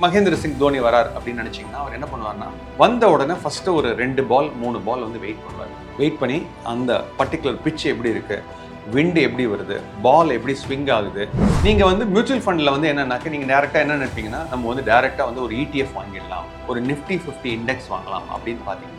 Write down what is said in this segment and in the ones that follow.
மகேந்திர சிங் தோனி வரார் அப்படின்னு நினைச்சீங்கன்னா அவர் என்ன பண்ணுவார்னா வந்த உடனே ஃபர்ஸ்ட் ஒரு 2 பால் 3 பால் வந்து வெயிட் பண்ணுவார். வெயிட் பண்ணி அந்த பர்டிகுலர் பிட்ச் எப்படி இருக்கு, விண்டு எப்படி வருது, பால் எப்படி ஸ்விங் ஆகுது. நீங்க வந்து மியூச்சுவல் ஃபண்ட்ல வந்து என்னன்னாக்க நீங்க டைரக்டா என்ன நினைப்பீங்கன்னா நம்ம வந்து டைரக்டா வந்து ஒரு ETF வாங்கிடலாம், ஒரு நிஃப்டி 50 இண்டெக்ஸ் வாங்கலாம் அப்படின்னு பாத்தீங்கன்னாக்க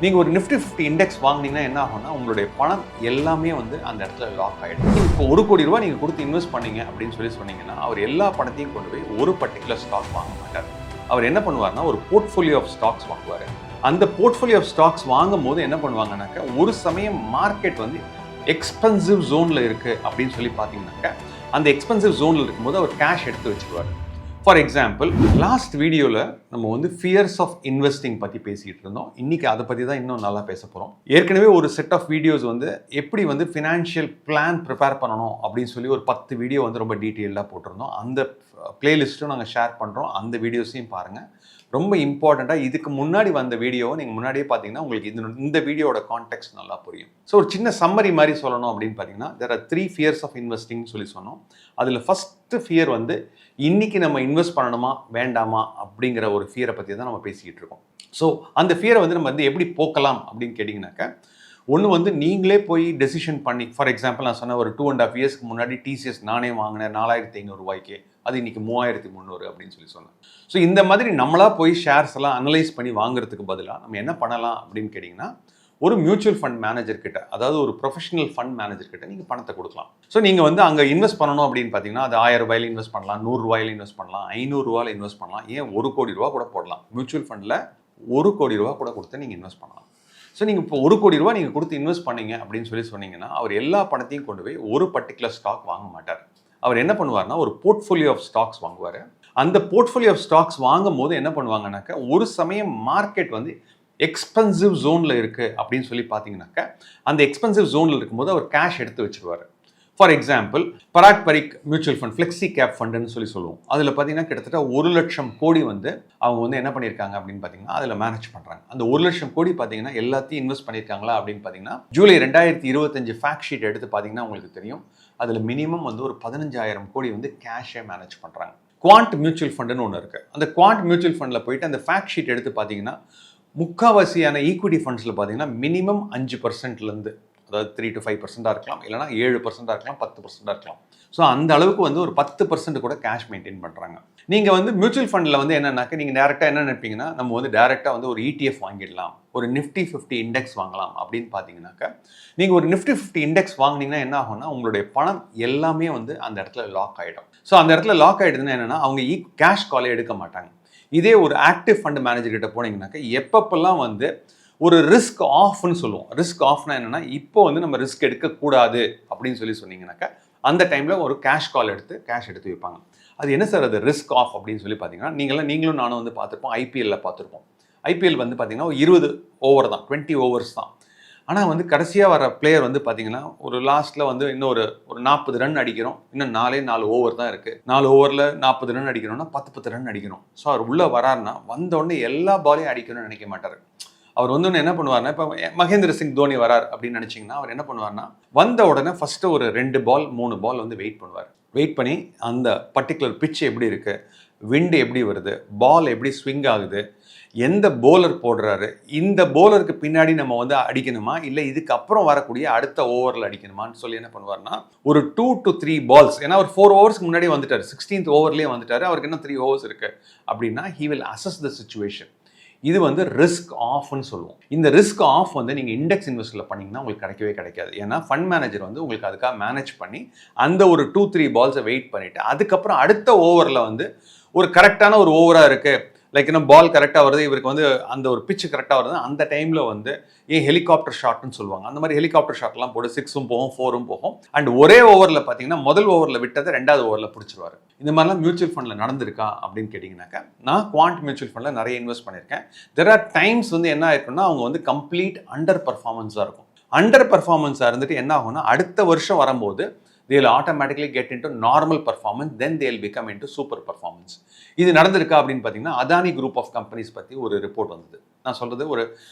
நீங்க ஒரு நிஃப்டி 50 இண்டெக்ஸ் வாங்கினீங்கன்னா என்ன ஆகும்னா உங்களுடைய பணம் எல்லாமே வந்து அந்த இடத்துல லாக் ஆயிடும். இப்போ 1 கோடி ரூபாய் நீங்க கொடுத்து இன்வெஸ்ட் பண்ணீங்க அப்படின்னு சொன்னீங்கன்னா அவர் எல்லா பணத்தையும் கொண்டு போய் ஒரு பர்டிகுலர் ஸ்டாக் வாங்க மாட்டார். அவர் என்ன பண்ணுவார்னா ஒரு போர்ட்ஃபோலியோ ஆஃப் ஸ்டாக்ஸ் வாங்குவார். அந்த போர்ட்ஃபோலியோ ஆஃப் ஸ்டாக்ஸ் வாங்கும் போது என்ன பண்ணுவாங்கன்னாக்க ஒரு சமயம் மார்க்கெட் வந்து எக்ஸ்பென்சிவ் ஜோன்ல இருக்கு அப்படின்னு சொல்லி பார்த்தீங்கன்னாக்க அந்த எக்ஸ்பென்சிவ் ஜோன்ல இருக்கும்போது அவர் கேஷ் எடுத்து வச்சுக்குவார். ஃபார் எக்ஸாம்பிள் லாஸ்ட் வீடியோவில் நம்ம வந்து ஃபியர்ஸ் ஆஃப் இன்வெஸ்டிங் பற்றி பேசிகிட்டு இருந்தோம். இன்றைக்கி அதை பற்றி தான் இன்னும் நல்லா பேச போகிறோம். ஏற்கனவே ஒரு செட் ஆஃப் வீடியோஸ் வந்து எப்படி வந்து ஃபினான்ஷியல் பிளான் ப்ரிப்பேர் பண்ணணும் அப்படின்னு சொல்லி ஒரு 10 வீடியோ வந்து ரொம்ப டீட்டெயிலாக போட்டிருந்தோம். அந்த பிளேலிஸ்ட்டும் நாங்கள் ஷேர் பண்ணுறோம். அந்த வீடியோஸையும் பாருங்கள். ரொம்ப இம்பார்ட்டண்ட்டாக இதுக்கு முன்னாடி வந்த வீடியோவை நீங்கள் முன்னாடியே பார்த்தீங்கன்னா உங்களுக்கு இந்த வீடியோட கான்டெக்ட் நல்லா புரியும். ஸோ ஒரு சின்ன சம்மரி மாதிரி சொல்லணும் அப்படின்னு பார்த்தீங்கன்னா there are 3 fears of investing சொல்லி சொன்னோம். அதில் ஃபஸ்ட்டு ஃபியர் வந்து இன்னைக்கு நம்ம இன்வெஸ்ட் பண்ணணுமா வேண்டாமா அப்படிங்கிற ஒரு ஃபியரை பற்றி தான் நம்ம பேசிக்கிட்டு இருக்கோம். ஸோ அந்த ஃபியரை வந்து நம்ம வந்து எப்படி போக்கலாம் அப்படின்னு கேட்டிங்கனாக்க ஒன்று வந்து நீங்களே போய் டெசிஷன் பண்ணி, ஃபார் எக்ஸாம்பிள் நான் சொன்ன ஒரு 2.5 இயர்ஸ்க்கு முன்னாடி TCS நானே வாங்கினேன் 4500 ரூபாய்க்கு, அது இன்னைக்கு 3300 அப்படின்னு சொல்லி சொன்னேன். ஸோ இந்த மாதிரி நம்மளா போய் ஷேர்ஸ் எல்லாம் அனலைஸ் பண்ணி வாங்குறதுக்கு பதிலாக நம்ம என்ன பண்ணலாம் அப்படின்னு கேட்டிங்கன்னா ஒரு மியூச்சுவல் ஃபண்ட் மேனேஜர் கிட்ட, அதாவது ஒரு ப்ரொஃபஷனல் ஃபண்ட் மேனேஜர் கிட்ட நீங்கள் பணத்தை கொடுக்கலாம். ஸோ நீங்கள் வந்து அங்கே இன்வெஸ்ட் பண்ணணும் அப்படின்னு பார்த்தீங்கன்னா அது 1000 ரூபாயில இன்வெஸ்ட் பண்ணலாம், 100 ரூபாயில இன்வெஸ்ட் பண்ணலாம், 500 ரூபாயில இன்வெஸ்ட் பண்ணலாம், ஏன் 1 கோடி ரூபா கூட போடலாம். மியூச்சுவல் ஃபண்டில் 1 கோடி ரூபா கூட கொடுத்து நீங்கள் இன்வெஸ்ட் பண்ணலாம். ஸோ நீங்கள் இப்போ 1 கோடி ரூபா நீங்கள் கொடுத்து இன்வெஸ்ட் பண்ணீங்க அப்படின்னு சொன்னீங்கன்னா அவர் எல்லா பணத்தையும் கொண்டு போய் ஒரு பர்டிகுலர் ஸ்டாக் வாங்க மாட்டார். அவர் என்ன பண்ணுவார்னா ஒரு போர்ட்ஃபோலியோ ஆஃப் ஸ்டாக்ஸ் வாங்குவார். அந்த போர்ட்ஃபோலியோ ஆஃப் ஸ்டாக்ஸ் வாங்கும் போது என்ன பண்ணுவாங்கன்னாக்க ஒரு சமயம் மார்க்கெட் வந்து எக்ஸ்பென்சிவ் ஜோன்ல இருக்கு அப்படின்னு சொல்லி பார்த்தீங்கன்னாக்க அந்த எக்ஸ்பென்சிவ் ஜோன்ல இருக்கும்போது அவர் கேஷ் எடுத்து வச்சிருவாரு. For example Parag Parikh mutual fund, flexi cap ஃபண்டுன்னு சொல்லுவோம். அதில் பார்த்தீங்கன்னா கிட்டத்தட்ட 1 லட்சம் கோடி வந்து அவங்க வந்து என்ன பண்ணியிருக்காங்க அப்படின்னு பார்த்தீங்கன்னா அதில் மேனேஜ் பண்ணுறாங்க. அந்த 1 லட்சம் கோடி பார்த்தீங்கன்னா எல்லாத்தையும் இன்வெஸ்ட் பண்ணியிருக்காங்களா அப்படின்னு பார்த்தீங்கன்னா ஜூலை 2025 ஃபேக்ட் ஷீட் எடுத்து பார்த்தீங்கன்னா உங்களுக்கு தெரியும். அதில் மினிமம் வந்து ஒரு 15,000 கோடி வந்து கேஷே மேனேஜ் பண்ணுறாங்க. குவாண்ட் மியூச்சுவல் ஃபண்டுன்னு ஒன்று இருக்குது. அந்த குவாண்ட் மியூச்சுவல் ஃபண்டில் போயிட்டு அந்த ஃபேக்ட் ஷீட் எடுத்து பார்த்தீங்கன்னா முக்கால்வாசியான ஈக்விட்டி ஃபண்ட்ஸில் பார்த்தீங்கன்னா மினிமம் 5%லேருந்து, அதாவது 3 to 5% இருக்கலாம், இல்லைனா 7% இருக்கலாம், 10% இருக்கலாம். ஸோ அந்த அளவுக்கு வந்து ஒரு 10% கூட கேஷ் மெயின்டைன் பண்ணுறாங்க. நீங்கள் வந்து மியூச்சுவல் ஃபண்டில் வந்து என்னன்னாக்க நீங்கள் டேரெக்டாக என்ன நினைப்பீங்கன்னா நம்ம வந்து டேரெக்டாக வந்து ஒரு ETF வாங்கிடலாம், ஒரு நிஃப்டி 50 இண்டெக்ஸ் வாங்கலாம் அப்படின்னு பார்த்தீங்கன்னாக்க நீங்கள் ஒரு நிஃப்டி 50 இண்டெக்ஸ் வாங்கினீங்கன்னா என்ன ஆகும்னா உங்களுடைய பணம் எல்லாமே வந்து அந்த இடத்துல லாக் ஆகிடும். ஸோ அந்த இடத்துல லாக் ஆகிடுதுன்னா என்னென்னா அவங்க கேஷ் காலே எடுக்க மாட்டாங்க. இதே ஒரு ஆக்டிவ் ஃபண்ட் மேனேஜர் கிட்ட போனீங்கன்னாக்க எப்பப்பெல்லாம் வந்து ஒரு ரிஸ்க் ஆஃப்னு சொல்லுவோம். ரிஸ்க் ஆஃப்னா என்னன்னா இப்போ வந்து நம்ம ரிஸ்க் எடுக்கக்கூடாது அப்படின்னு சொன்னீங்கன்னாக்கா அந்த டைமில் ஒரு கேஷ் கால் எடுத்து கேஷ் எடுத்து வைப்பாங்க. அது என்ன சார் அது ரிஸ்க் ஆஃப் அப்படின்னு சொல்லி பார்த்தீங்கன்னா நீங்களும் நானும் வந்து பார்த்துருப்போம், ஐபிஎல்ல பார்த்துருப்போம். ஐபிஎல் வந்து பார்த்தீங்கன்னா 20 ஓவர் தான், 20 ஓவர்ஸ் தான். ஆனால் வந்து கடைசியாக வர பிளேயர் வந்து பார்த்தீங்கன்னா ஒரு லாஸ்ட்டில் வந்து இன்னும் ஒரு 40 ரன் அடிக்கிறோம், இன்னும் 4 ஓவர் தான் இருக்குது. 4 ஓவரில் 40 ரன் அடிக்கிறோம்னா 10 ரன் அடிக்கணும். ஸோ அவர் உள்ளே வராருன்னா வந்தோடனே எல்லா பாலையும் அடிக்கணும்னு நினைக்க மாட்டார். அவர் வந்து என்ன பண்ணுவார்னா இப்போ மகேந்திர சிங் தோனி வரார் அப்படின்னு நினச்சிங்கன்னா அவர் என்ன பண்ணுவார்னா வந்த உடனே ஃபஸ்ட்டு ஒரு 2 பால் 3 பால் வந்து வெயிட் பண்ணுவார். வெயிட் பண்ணி அந்த பர்டிகுலர் பிட்ச் எப்படி இருக்குது, விண்டு எப்படி வருது, பால் எப்படி ஸ்விங் ஆகுது, எந்த போலர் போடுறாரு, இந்த போலருக்கு பின்னாடி நம்ம வந்து அடிக்கணுமா இல்லை இதுக்கப்புறம் வரக்கூடிய அடுத்த ஓவரில் அடிக்கணுமான்னு சொல்லி என்ன பண்ணுவார்னா ஒரு 2 to 3 பால்ஸ், ஏன்னா ஒரு 4 ஓவர்ஸ்க்கு முன்னாடி வந்துட்டார், 16th ஓவர்லேயே வந்துட்டார், அவருக்கு இன்னும் 3 ஓவர்ஸ் இருக்குது அப்படின்னா he will assess the situation. இது வந்து ரிஸ்க் ஆஃப்னு சொல்லுவோம். இந்த ரிஸ்க் ஆஃப் வந்து நீங்கள் இண்டெக்ஸ் இன்வெஸ்ட்டில் பண்ணிங்கன்னா உங்களுக்கு கிடைக்கவே கிடைக்காது. ஏன்னா ஃபண்ட் மேனேஜர் வந்து உங்களுக்கு அதுக்காக மேனேஜ் பண்ணி அந்த ஒரு 2-3 பால்ஸை வெயிட் பண்ணிவிட்டு அதுக்கப்புறம் அடுத்த ஓவரில் வந்து ஒரு கரெக்டான ஒரு ஓவராக இருக்குது, லைக் இன்னும் பால் கரெக்டாக வருது, இவருக்கு வந்து அந்த ஒரு பிச்சு கரெக்டாக வருது, அந்த டைமில் வந்து ஹெலிகாப்டர் ஷாட்னு சொல்லுவாங்க. அந்த மாதிரி ஹெலிகாப்டர் ஷாட்லாம் போட்டு 6ம் போகும் 4ம் போகும். அண்ட் ஒரே ஓவரில் பார்த்தீங்கன்னா முதல் ஓவரில் விட்டதை 2வது ஓவரில் பிடிச்சிருவார். இந்த மாதிரிலாம் மியூச்சுவல் ஃபண்டில் நடந்திருக்கா அப்படின்னு கேட்டிங்கனாக்கா நான் குவாண்ட் மியூச்சுவல் ஃபண்டில் நிறைய இன்வெஸ்ட் பண்ணியிருக்கேன். தெர் ஆர் டைம்ஸ் வந்து என்ன ஆயிருக்குன்னா அவங்க வந்து கம்ப்ளீட் அண்டர் பர்ஃபார்மன்ஸாக இருக்கும். அண்டர் பர்ஃபார்மன்ஸாக இருந்துட்டு என்ன ஆகும்னா அடுத்த வருஷம் வரும்போது they will automatically get into normal performance, then they will become into super performance. இது நடந்திருக்கா அப்படின்னு பார்த்தீங்கன்னா அதானி குரூப் ஆஃப் கம்பெனிஸ் பற்றி ஒரு ரிப்போர்ட் வந்தது. நான் சொல்கிறது ஒரு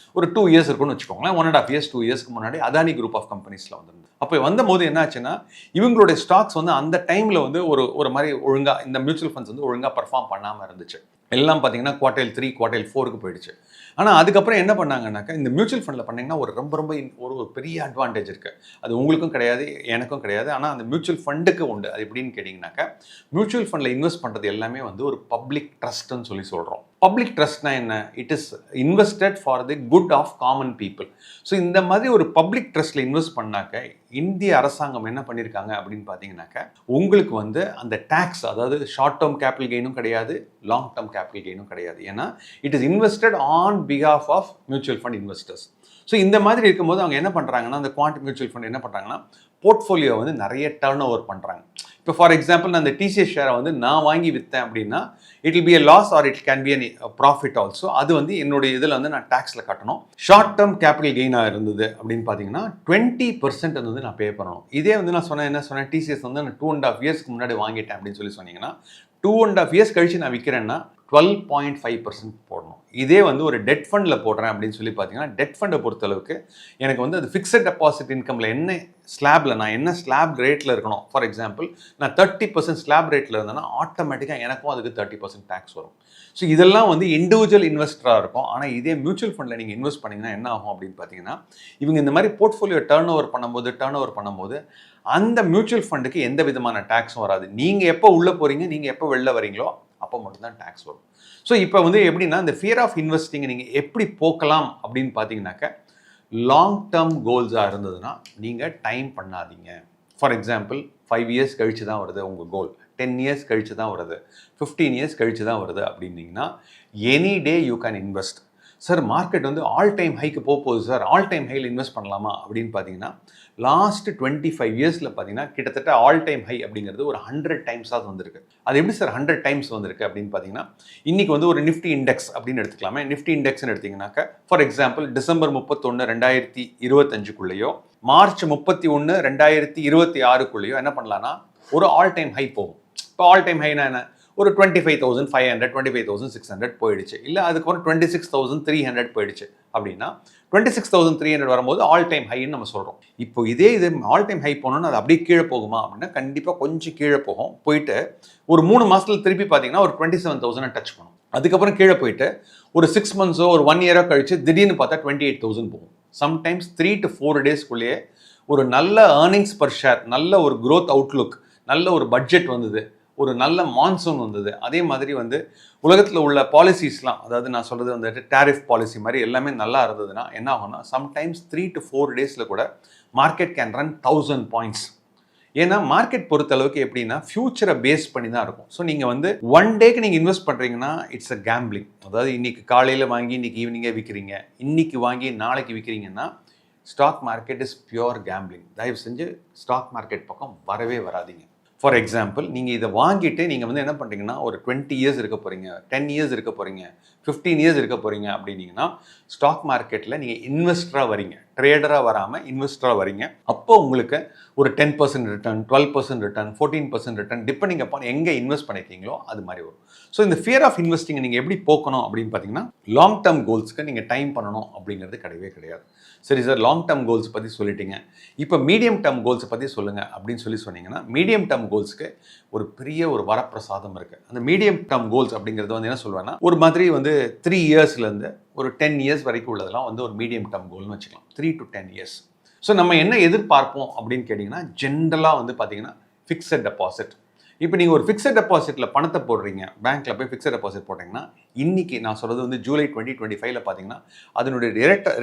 2 இயர்ஸ் இருக்குன்னு வச்சுக்கோங்களேன். 1.5 இயர்ஸ் 2 இயர்ஸ்க்கு முன்னாடி அதானி குரூப் ஆஃப் கம்பெனிஸில் வந்திருந்தது. அப்போ வந்தபோது என்ன ஆச்சுன்னா, இவங்களுடைய ஸ்டாக்ஸ் வந்து அந்த டைமில் வந்து ஒரு மாதிரி ஒழுங்காக இந்த மியூச்சுவல் ஃபண்ட்ஸ் வந்து ஒழுங்காக பர்ஃபார்ம் பண்ணாமல் இருந்துச்சு. எல்லாம் பார்த்தீங்கன்னா குவார்டைல் 3 குவார்டைல் 4க்கு போயிடுச்சு. ஆனால் அதுக்கப்புறம் என்ன பண்ணாங்கன்னாக்கா, இந்த மியூச்சுவல் ஃபண்டில் பண்ணிங்கன்னா ஒரு பெரிய அட்வான்டேஜ் இருக்குது. அது உங்களுக்கும் கிடையாது, எனக்கும் கிடையாது. ஆனால் அந்த மியூச்சுவல் ஃபண்டுக்கு உண்டு. அது எப்படின்னு கேட்டிங்கனாக்கா, மியூச்சுவல் ஃபண்டில் இன்வெஸ்ட் பண்ணுறது எல்லாமே வந்து ஒரு பப்ளிக் ட்ரஸ்ட்னு சொல்கிறோம். பப்ளிக் ட்ரஸ்ட்னா என்ன? It is invested for the good of common people. So இந்த மாதிரி ஒரு பப்ளிக் ட்ரஸ்ட்டில் இன்வெஸ்ட் பண்ணாக்க இந்திய அரசாங்கம் என்ன பண்ணியிருக்காங்க அப்படின்னு பார்த்தீங்கன்னாக்கா, உங்களுக்கு வந்து அந்த டேக்ஸ், அதாவது ஷார்ட் டேர்ம் கேபிட்டல் கெயினும் கிடையாது, லாங் டேர்ம் கேபிட்டல் கெயினும் கிடையாது. ஏன்னா it is invested on behalf of mutual fund investors. So இந்த மாதிரி இருக்கும்போது அவங்க என்ன பண்ணுறாங்கன்னா, அந்த குவாண்ட் மியூச்சுவல் ஃபண்ட் என்ன பண்ணுறாங்கன்னா, போர்ட்ஃபோலியோ வந்து நிறைய டர்ன் ஓவர் பண்ணுறாங்க. இப்போ ஃபார் எக்ஸாம்பிள் நான் அந்த டிசிஎஸ் ஷேரை வந்து நான் வாங்கி விற்றேன் அப்படின்னா, it will be a loss or it can be a profit also. அது வந்து என்னுடைய இதில் வந்து நான் டேக்ஸில் கட்டணும். ஷார்ட் டேர்ம் கேபிட்டல் கெயினாக இருந்தது அப்படின்னு பார்த்தீங்கன்னா 20% வந்து நான் பே பண்ணணும். இதே வந்து நான் என்ன சொன்னேன், டிசிஎஸ் வந்து நான் 2.5 இயர்ஸ்க்கு முன்னாடி வாங்கிட்டேன் அப்படின்னு சொன்னீங்கன்னா, 2.5 இயர்ஸ் கழிச்சு நான் விற்கிறேன்னா 12.5% போடணும். இதே வந்து ஒரு டெட் ஃபண்டில் போடுறேன் அப்படின்னு பார்த்தீங்கன்னா, டெட் ஃபண்டை பொறுத்தளவுக்கு எனக்கு வந்து அது ஃபிக்ஸட் டெபாசிட் இன்கமில் நான் என்ன ஸ்லாப் ரேட்டில் இருக்கணும். ஃபார் எக்ஸாம்பிள் நான் 30% ஸ்லாப் ரேட்டில் இருந்தேன்னா ஆட்டோமேட்டிக்காக எனக்கும் அதுக்கு 30% டேக்ஸ் வரும். ஸோ இதெல்லாம் வந்து இண்டிவிஜுவல் இன்வெஸ்டராக இருக்கும். ஆனால் இதே மியூச்சுவல் ஃபண்டில் நீங்கள் இன்வெஸ்ட் பண்ணிங்கன்னா என்ன ஆகும் அப்படின்னு பார்த்தீங்கன்னா, இவங்க இந்த மாதிரி போர்ட்ஃபோலியோ டர்ன் ஓவர் பண்ணும்போது அந்த மியூச்சுவல் ஃபண்டுக்கு எந்த விதமான டேக்ஸும் வராது. நீங்கள் எப்போ உள்ளே போகிறீங்க, நீங்கள் எப்போ வெளில வரீங்களோ அப்போ மட்டும்தான் டேக்ஸ் வரும். ஸோ இப்போ வந்து எப்படின்னா, இந்த ஃபியர் ஆஃப் இன்வெஸ்டிங்கை நீங்கள் எப்படி போக்கலாம் அப்படின்னு பார்த்தீங்கன்னாக்க, லாங் டேர்ம் கோல்ஸாக இருந்ததுன்னா நீங்கள் டைம் பண்ணாதீங்க. ஃபார் எக்ஸாம்பிள் 5 இயர்ஸ் கழிச்சு தான் வருது உங்கள் கோல், 10 இயர்ஸ் கழிச்சு தான் வருது, 15 இயர்ஸ் கழிச்சு தான் வருது அப்படின்னீங்கன்னா, any day you can invest. Sir market வந்து ஆல் டைம் ஹைக்கு போகுது சார், ஆல் டைம் ஹையில் இன்வெஸ்ட் பண்ணலாமா அப்படின்னு பார்த்தீங்கன்னா, லாஸ்ட் 25 இயர்ஸில் பார்த்தீங்கன்னா கிட்டத்தட்ட ஆல் டைம் ஹை அப்படிங்கிறது ஒரு 100 டைம்ஸாவது வந்திருக்கு. அது எப்படி சார் 100 டைம்ஸ் வந்திருக்கு அப்படின்னு பார்த்தீங்கன்னா, இன்றைக்கி வந்து ஒரு நிஃப்டி இண்டெக்ஸ் அப்படின்னு எடுத்துக்கலாமே. நிஃப்டி இண்டெக்ஸ்னு எடுத்திங்கனாக்கா, ஃபார் எக்ஸாம்பிள் டிசம்பர் 31, 2025 மார்ச் 31, 2026 என்ன பண்ணலான்னா ஒரு ஆல் டைம் ஹை போகும். இப்போ ஆல் டைம் ஹைனா என்ன, ஒரு 25,500 25,600 போயிடுச்சு. இல்லை அதுக்கப்புறம் 26,300 போயிடுச்சு அப்படின்னா 26,300 வரும்போது ஆல் டைம் ஹைன்னு நம்ம சொல்கிறோம். இப்போ இது ஆல் டைம் ஹை போனோன்னா அது அப்படியே கீழே போகுமா அப்படின்னா கண்டிப்பாக கொஞ்சம் கீழே போயிட்டு ஒரு 3 மாதத்தில் திருப்பி பார்த்தீங்கன்னா ஒரு 27,000 டச் பண்ணும். அதுக்கப்புறம் கீழே போயிட்டு ஒரு 6 மந்த்ஸோ ஒரு 1 இயரோ கழிச்சு திடீர்னு பார்த்தா 28,000 போகும். சம்டைம்ஸ் 3 to 4 டேஸ்க்குள்ளேயே ஒரு நல்ல ஏர்னிங்ஸ் பர் ஷேர், நல்ல ஒரு க்ரோத் அவுட்லுக், நல்ல ஒரு பட்ஜெட் வந்தது, ஒரு நல்ல மான்சூன் வந்தது. அதே மாதிரி வந்து உலகத்தில் உள்ள பாலிசிஸ்லாம், அதாவது நான் சொல்கிறது வந்து டேரிஃப் பாலிசி மாதிரி எல்லாமே நல்லா இருந்ததுன்னா என்ன ஆகும்னா, சம்டைம்ஸ் 3 to 4 டேஸில் கூட மார்க்கெட் கேன் ரன் 1000 பாயிண்ட்ஸ். ஏன்னா மார்க்கெட் பொறுத்தளவுக்கு எப்படின்னா ஃபியூச்சரை பேஸ் பண்ணி தான் இருக்கும். ஸோ நீங்கள் வந்து 1 டேக்கு நீங்கள் இன்வெஸ்ட் பண்ணுறீங்கன்னா இட்ஸ் அ கேம்பிளிங். அதாவது இன்றைக்கி காலையில் வாங்கி இன்றைக்கி ஈவினிங்கே விற்கிறீங்க, இன்றைக்கி வாங்கி நாளைக்கு விற்கிறீங்கன்னா stock market is pure gambling. தயவு செஞ்சு ஸ்டாக் மார்க்கெட் பக்கம் வரவே வராதிங்க. ஃபார் எக்ஸாம்பிள் நீங்கள் இதை வாங்கிட்டு நீங்கள் வந்து என்ன பண்ணுறீங்கன்னா ஒரு 20 இயர்ஸ் இருக்க போகிறீங்க, 10 இயர்ஸ் இருக்க போகிறீங்க, 15 இயர்ஸ் இருக்க போகிறீங்க அப்படின்னீங்கன்னா ஸ்டாக் மார்க்கெட்டில் நீங்கள் இன்வெஸ்டராக வரீங்க, ட்ரேடராக வராமல் இன்வெஸ்டராக வரீங்க. அப்போ உங்களுக்கு ஒரு 10% return, 12% return, 14% return depending upon எங்கே இன்வெஸ்ட் பண்ணியிருக்கீங்களோ அது மாதிரி வரும். ஸோ இந்த ஃபியர் ஆஃப் இன்வெஸ்டிங்கை நீங்கள் எப்படி போக்கணும் அப்படின்னு பார்த்தீங்கன்னா, லாங் டேர்ம் கோல்ஸ்க்கு நீங்கள் டைம் பண்ணணும் அப்படிங்கிறது கிடையவே கிடையாது. சரி சார், லாங் டேர்ம் கோல்ஸ் பற்றி சொல்லிட்டீங்க, இப்போ மீடியம் டேர்ம் கோல்ஸை பற்றி சொல்லுங்கள் அப்படின்னு சொன்னீங்கன்னா, மீடியம் டேர்ம் கோல்ஸ்க்கு ஒரு பெரிய ஒரு வரப்பிரசாதம் இருக்குது. அந்த மீடியம் டேர்ம் கோல்ஸ் அப்படிங்கிறது வந்து என்ன சொல்லுவேன்னா, ஒரு மாதிரி வந்து 3 இயர்ஸ்லேருந்து ஒரு 10 இயர்ஸ் வரைக்கும் உள்ளதெல்லாம் வந்து ஒரு மீடியம் டேர்ம் கோல்னு வச்சுக்கலாம். 3 to 10 இயர்ஸ். ஸோ நம்ம என்ன எதிர்பார்ப்போம் அப்படின்னு கேட்டிங்கன்னா, ஜென்ரலாக வந்து பார்த்தீங்கன்னா ஃபிக்ஸட் டெபாசிட். இப்போ நீங்கள் ஒரு ஃபிக்ஸட் டெபாசிட்டில் பணத்தை போடுறீங்க, பேங்க்கில் போய் ஃபிக்ஸட் டெபாசிட் போட்டிங்கன்னா, இன்றைக்கி நான் சொல்கிறது வந்து ஜூலை 2025 பார்த்தீங்கன்னா அதனுடைய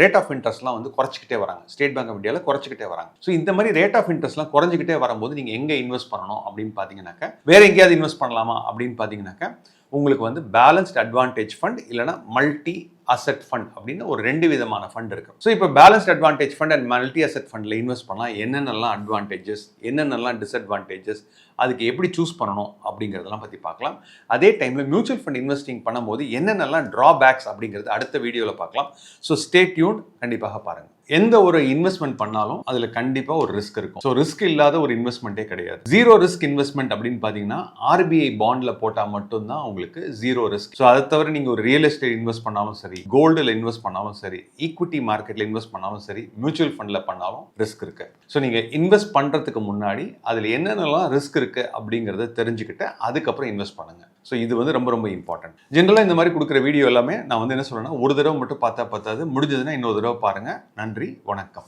ரேட் ஆஃப் இன்ட்ரெஸ்ட்லாம் வந்து குறைச்சிக்கிட்டே வராங்க. ஸ்டேட் பேங்க் ஆஃப் இந்தியாவில் குறைச்சிக்கிட்டே வராங்க. ஸோ இந்த மாதிரி ரேட் ஆஃப் இன்ட்ரெஸ்ட்லாம் குறைஞ்சிக்கிட்டே வரும்போது நீங்கள் எங்கே இன்வெஸ்ட் பண்ணணும் அப்படின்னு பார்த்தீங்கன்னாக்கா, வேறு எங்கேயாவது இன்வெஸ்ட் பண்ணலாமா அப்படின்னு பார்த்தீங்கன்னாக்கா, உங்களுக்கு வந்து பேலன்ஸ்ட் அட்வான்டேஜ் ஃபண்ட் இல்லைனா மல்டி அசெட் ஃபண்ட் அப்படின்னு ஒரு 2 விதமான ஃபண்ட் இருக்குது. ஸோ இப்போ balanced advantage fund and multi asset ஃபண்டில் இன்வெஸ்ட் பண்ணலாம். என்னென்னலாம் அட்வான்டேஜஸ், என்னென்னலாம் டிஸ்அட்வான்டேஜஸ், அதுக்கு எப்படி சூஸ் பண்ணணும் அப்படிங்கிறதெல்லாம் பற்றி பார்க்கலாம். அதே டைமில் மியூச்சுவல் ஃபண்ட் இன்வெஸ்டிங் பண்ணும்போது என்னென்னலாம் ட்ராபேக்ஸ் அப்படிங்கிறது அடுத்த வீடியோவில் பார்க்கலாம். ஸோ ஸ்டே டியூன்ட், கண்டிப்பாக பாருங்கள். எந்த ஒரு இன்வெஸ்ட்மெண்ட் பண்ணாலும் அதுல கண்டிப்பா ஒரு ரிஸ்க் இருக்கும். ஸோ ரிஸ்க் இல்லாத ஒரு இன்வெஸ்ட்மெண்ட்டே கிடையாது. ஜீரோ ரிஸ்க் இன்வெஸ்ட்மெண்ட் அப்படின்னு பாத்தீங்கன்னா ஆர்பிஐ பாண்ட்ல போட்டா மட்டும்தான் உங்களுக்கு ஜீரோ ரிஸ்க். ஸோ அதை தவிர நீங்க ஒரு ரியல் எஸ்டேட் இன்வெஸ்ட் பண்ணாலும் சரி, கோல்டுல இன்வெஸ்ட் பண்ணாலும் சரி, ஈக்விட்டி மார்க்கெட்ல இன்வெஸ்ட் பண்ணாலும் சரி, மியூச்சுவல் ஃபண்ட்ல பண்ணாலும் ரிஸ்க் இருக்கு. ஸோ நீங்க இன்வெஸ்ட் பண்றதுக்கு முன்னாடி அதுல என்னென்னலாம் ரிஸ்க் இருக்கு அப்படிங்கறத தெரிஞ்சுக்கிட்டு அதுக்கப்புறம் இன்வெஸ்ட் பண்ணுங்க. ஸோ இது வந்து ரொம்ப ரொம்ப இம்பார்ட்டன்ட். ஜென்ரலாக இந்த மாதிரி கொடுக்குற வீடியோ எல்லாமே நான் வந்து என்ன சொல்றேன்னா, ஒரு தடவை மட்டும் பார்த்தா பத்தாது, முடிஞ்சதுன்னா இன்னொரு தடவை பாருங்க. நன்றி, வணக்கம்.